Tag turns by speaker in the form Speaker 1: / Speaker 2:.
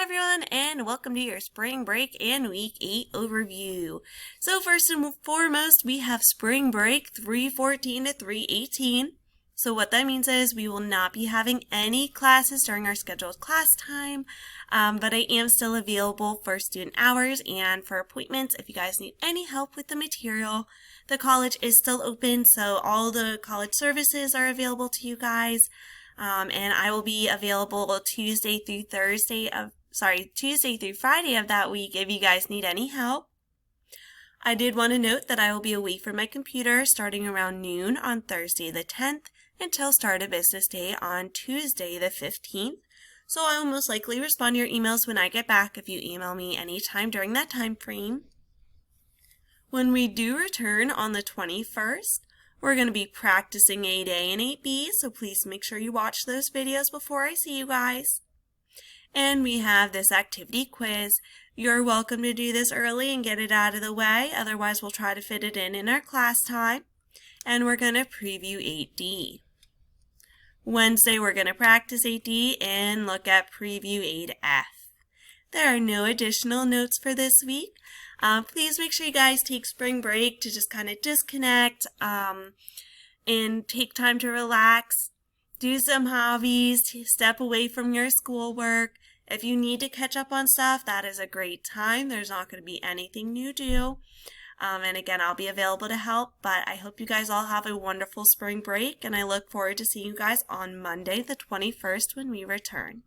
Speaker 1: everyone, and welcome to your spring break and week 8 overview. So first and foremost, we have spring break 3:14 to 3:18. So what that means is we will not be having any classes during our scheduled class time, but I am still available for student hours and for appointments if you guys need any help with the material. The college is still open, so all the college services are available to you guys. And I will be available Tuesday through Friday of that week if you guys need any help. I did want to note that I will be away from my computer starting around noon on Thursday the 10th until start of business day on Tuesday the 15th. So I will most likely respond to your emails when I get back if you email me anytime during that time frame. When we do return on the 21st, we're going to be practicing 8A and 8B, so please make sure you watch those videos before I see you guys. And we have this activity quiz. You're welcome to do this early and get it out of the way, otherwise we'll try to fit it in our class time. And we're going to preview 8D. Wednesday we're going to practice 8D and look at preview 8F. There are no additional notes for this week. Please make sure you guys take spring break to just kind of disconnect and take time to relax, do some hobbies, step away from your schoolwork. If you need to catch up on stuff, that is a great time. There's not going to be anything new due. And again, I'll be available to help, but I hope you guys all have a wonderful spring break, and I look forward to seeing you guys on Monday the 21st when we return.